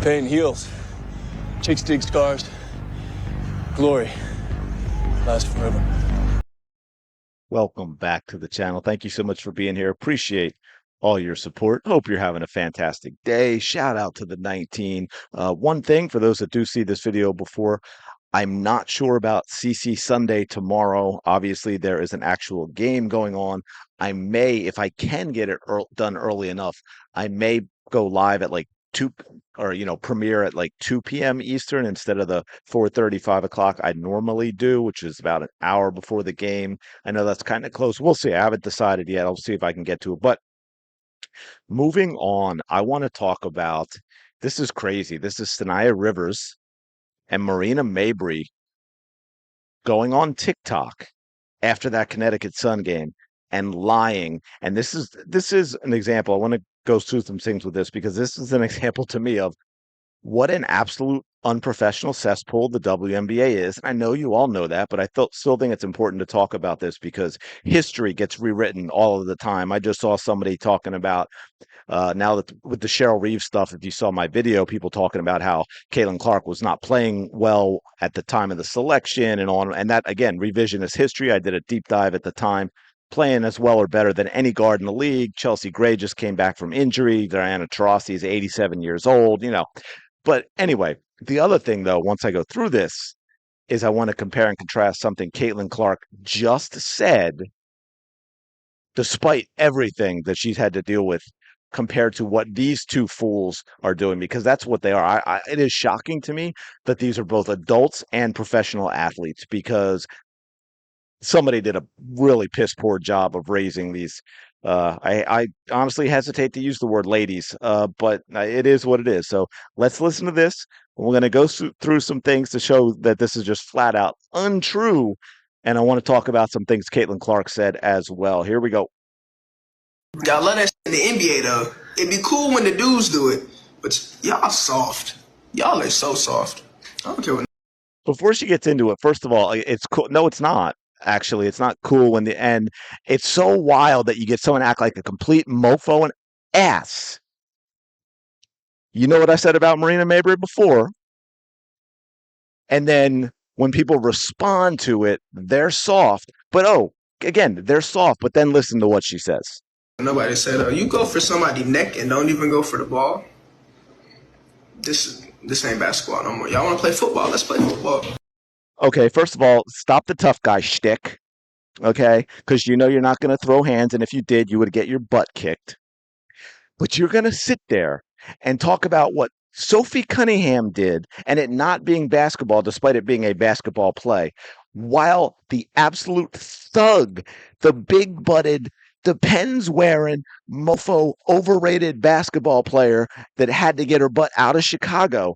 Pain heals. Chicks dig scars. Glory lasts forever. Welcome back to the channel. Thank you so much for being here. Appreciate all your support. Hope you're having a fantastic day. Shout out to the 19. One thing for those that do see this video before, I'm not sure about CC Sunday tomorrow. Obviously, there is an actual game going on. I may, if I can get it done early enough, I may go live at like 2 or, premiere at like 2 p.m. Eastern instead of the 4:30, 5 o'clock I normally do, which is about an hour before the game. I know that's kind of close. We'll see. I haven't decided yet. I'll see if I can get to it. But moving on, I want to talk about this is crazy. This is Saniya Rivers and Marina Mabrey going on TikTok after that Connecticut Sun game and lying. And this is an example. I want to go through some things with this because this is an example to me of what an absolute unprofessional cesspool the WNBA is. And I know you all know that, but still think it's important to talk about this because history gets rewritten all of the time. I just saw somebody talking about now that with the Cheryl Reeves stuff, if you saw my video, people talking about how Caitlin Clark was not playing well at the time of the selection and on. And that, again, revisionist history. I did a deep dive at the time, playing as well or better than any guard in the league. Chelsea Gray just came back from injury. Diana Taurasi is 87 years old, But anyway, the other thing, though, once I go through this, is I want to compare and contrast something Caitlin Clark just said, despite everything that she's had to deal with, compared to what these two fools are doing, because that's what they are. It is shocking to me that these are both adults and professional athletes, because somebody did a really piss poor job of raising these. I honestly hesitate to use the word ladies, but it is what it is. So let's listen to this. We're going to go through some things to show that this is just flat out untrue. And I want to talk about some things Caitlin Clark said as well. Here we go. Y'all love that shit in the NBA though. It'd be cool when the dudes do it, but y'all soft. Y'all are so soft. I don't care what. Before she gets into it, first of all, it's cool. No, it's not. Actually, it's not cool when the end. It's so wild that you get someone act like a complete mofo and ass. You know what I said about Marina Mabrey before? And then when people respond to it, they're soft. But again, they're soft. But then listen to what she says. Nobody said, you go for somebody's neck and don't even go for the ball. This ain't basketball no more. Y'all want to play football? Let's play football. Okay, first of all, stop the tough guy shtick. Okay, because you're not going to throw hands, and if you did, you would get your butt kicked. But you're going to sit there and talk about what Sophie Cunningham did and it not being basketball, despite it being a basketball play, while the absolute thug, the big-butted, Depends-wearing, mofo, overrated basketball player that had to get her butt out of Chicago,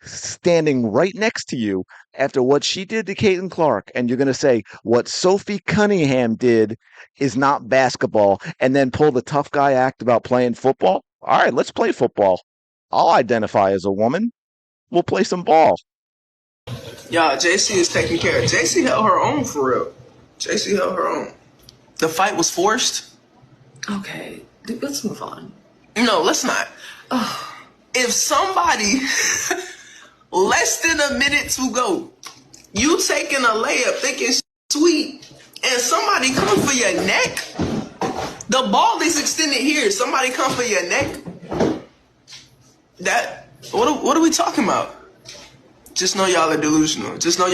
standing right next to you after what she did to Caitlin Clark, and you're going to say what Sophie Cunningham did is not basketball, and then pull the tough guy act about playing football? All right, let's play football. I'll identify as a woman. We'll play some ball. Y'all, Jacey is taking care of. Jacey held her own for real. Jacey held her own. The fight was forced. Okay, let's move on. No, let's not. If somebody less than a minute to go, you taking a layup thinking sweet, and somebody come for your neck, the ball is extended here. Somebody come for your neck. What are we talking about? Just know y'all are delusional. Just know.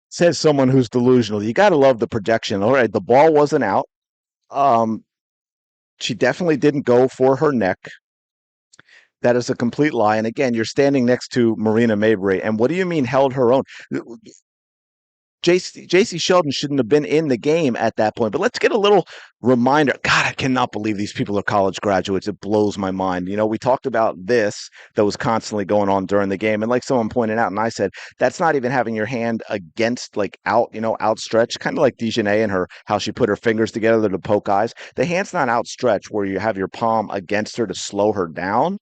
Says someone who's delusional. You got to love the projection. All right, the ball wasn't out. She definitely didn't go for her neck. That is a complete lie. And again, you're standing next to Marina Mabrey. And what do you mean held her own? Jacey Sheldon shouldn't have been in the game at that point. But let's get a little reminder. God, I cannot believe these people are college graduates. It blows my mind. We talked about this that was constantly going on during the game. And like someone pointed out, and I said, that's not even having your hand against, like out, outstretched, kind of like Dejanay and how she put her fingers together to poke eyes. The hand's not outstretched where you have your palm against her to slow her down.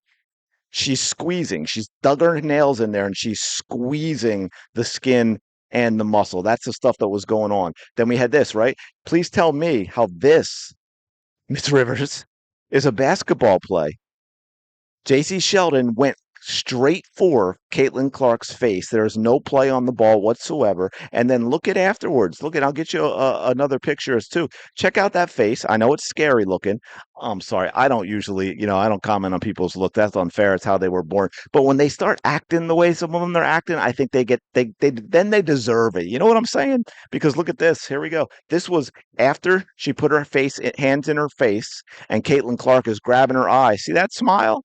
She's squeezing. She's dug her nails in there and she's squeezing the skin and the muscle. That's the stuff that was going on. Then we had this, right? Please tell me how this, Miss Rivers, is a basketball play. Jacey Sheldon went straight for Caitlin Clark's face. There's no play on the ball whatsoever. And then look at afterwards. Look at, I'll get you another picture as too. Check out that face. I know it's scary looking. I'm sorry. I don't usually, I don't comment on people's look. That's unfair. It's how they were born. But when they start acting the way some of them are acting, I think they deserve it. You know what I'm saying? Because look at this. Here we go. This was after she put her hands in her face, and Caitlin Clark is grabbing her eye. See that smile?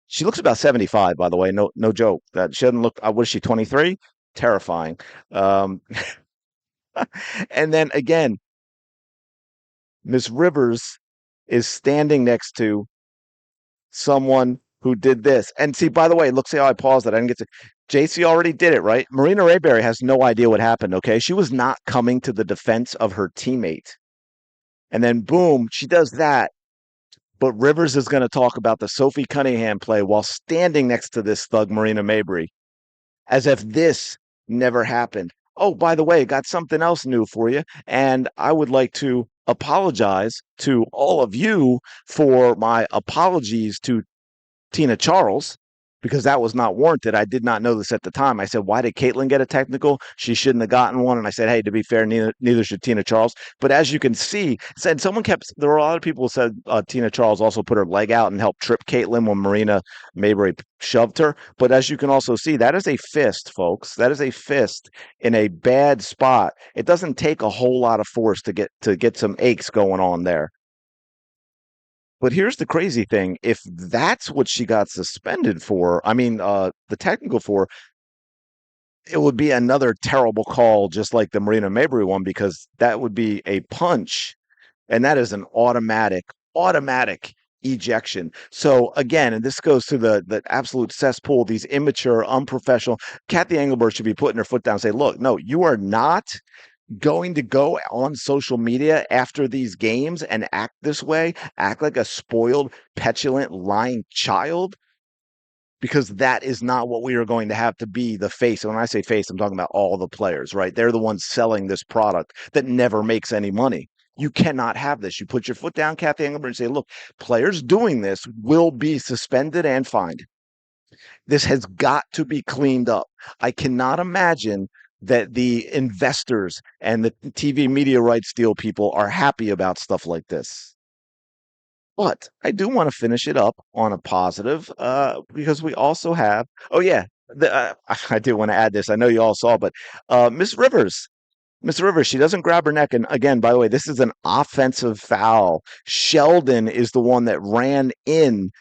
She looks about 75, by the way. No joke. That she doesn't look. What is she? 23? Terrifying. Um, and then again, Miss Rivers is standing next to someone who did this. And see, by the way, look, see how I paused it. I didn't get to. Jacey already did it, right? Marina Mabrey has no idea what happened. Okay, she was not coming to the defense of her teammate, and then boom, she does that. But Rivers is going to talk about the Sophie Cunningham play while standing next to this thug, Marina Mabrey, as if this never happened. Oh, by the way, got something else new for you. And I would like to apologize to all of you for my apologies to Tina Charles, because that was not warranted. I did not know this at the time. I said, why did Caitlin get a technical? She shouldn't have gotten one. And I said, hey, to be fair, neither should Tina Charles. But as you can see, there were a lot of people who said Tina Charles also put her leg out and helped trip Caitlin when Marina Mabrey shoved her. But as you can also see, that is a fist, folks. That is a fist in a bad spot. It doesn't take a whole lot of force to get some aches going on there. But here's the crazy thing. If that's what she got suspended for, the technical for, it would be another terrible call, just like the Marina Mabrey one, because that would be a punch. And that is an automatic ejection. So again, and this goes to the absolute cesspool, these immature, unprofessional. Kathy Engelbert should be putting her foot down and say, look, no, you are not going to go on social media after these games and act this way, act like a spoiled, petulant, lying child, because that is not what we are going to have to be the face. And when I say face, I'm talking about all the players, right? They're the ones selling this product that never makes any money. You cannot have this. You put your foot down, Kathy Engelbert, and say, look, players doing this will be suspended and fined. This has got to be cleaned up. I cannot imagine that the investors and the TV media rights deal people are happy about stuff like this. But I do want to finish it up on a positive because we also have, I do want to add this. I know you all saw, but Miss Rivers, she doesn't grab her neck. And again, by the way, this is an offensive foul. Sheldon is the one that ran in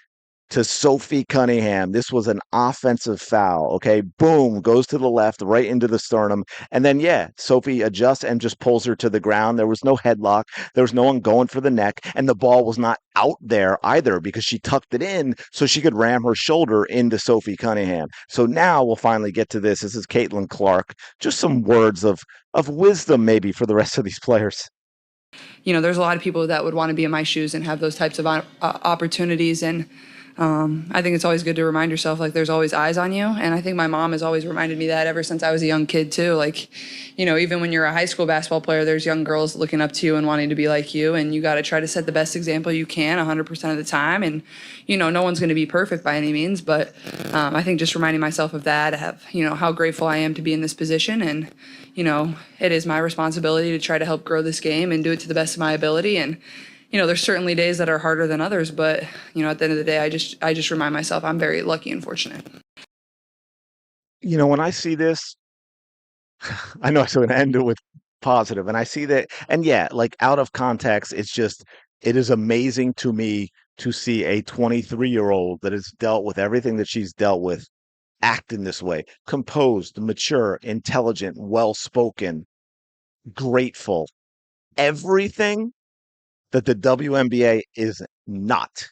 to Sophie Cunningham. This was an offensive foul. Okay. Boom, goes to the left, right into the sternum. And then, Sophie adjusts and just pulls her to the ground. There was no headlock. There was no one going for the neck. And the ball was not out there either because she tucked it in so she could ram her shoulder into Sophie Cunningham. So now we'll finally get to this. This is Caitlin Clark. Just some words of wisdom maybe for the rest of these players. There's a lot of people that would want to be in my shoes and have those types of opportunities. And I think it's always good to remind yourself, like, there's always eyes on you. And I think my mom has always reminded me that ever since I was a young kid, too. Like, even when you're a high school basketball player, there's young girls looking up to you and wanting to be like you. And you got to try to set the best example you can 100% of the time. And, no one's going to be perfect by any means. But I think just reminding myself of that, how grateful I am to be in this position. And, it is my responsibility to try to help grow this game and do it to the best of my ability. And, there's certainly days that are harder than others, but, at the end of the day, I just remind myself I'm very lucky and fortunate. When I see this, I know I'm going to end it with positive, and I see that, and like out of context, it is amazing to me to see a 23-year-old that has dealt with everything that she's dealt with act in this way. Composed, mature, intelligent, well-spoken, grateful. Everything that the WNBA is not,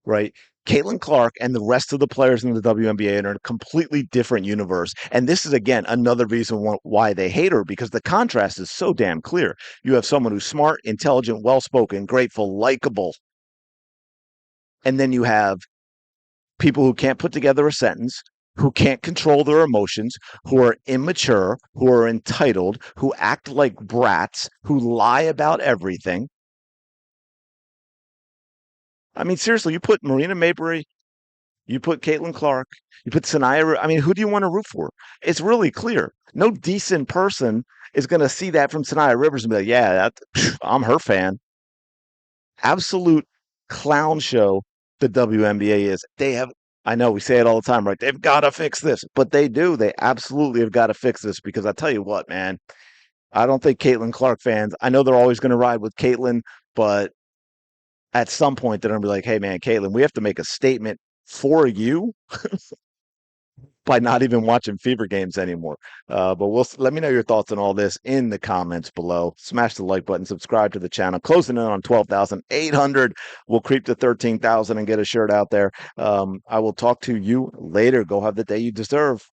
right? Caitlin Clark and the rest of the players in the WNBA are in a completely different universe. And this is, again, another reason why they hate her, because the contrast is so damn clear. You have someone who's smart, intelligent, well-spoken, grateful, likable. And then you have people who can't put together a sentence, who can't control their emotions, who are immature, who are entitled, who act like brats, who lie about everything. I mean, seriously, you put Marina Mabrey You put Caitlin Clark, you put Saniya. I mean, who do you want to root for? It's really clear. No decent person is going to see that from Saniya Rivers and be like, yeah, I'm her fan. Absolute clown show the WNBA is. They have, I know we say it all the time, right? They've got to fix this, but they do. They absolutely have got to fix this because I tell you what, man, I don't think Caitlin Clark fans, I know they're always going to ride with Caitlin, but at some point they're going to be like, hey, man, Caitlin, we have to make a statement for you by not even watching Fever games anymore. But let me know your thoughts on all this in the comments below. Smash the like button, subscribe to the channel. Closing in on 12,800. We'll creep to 13,000 and get a shirt out there. I will talk to you later. Go have the day you deserve.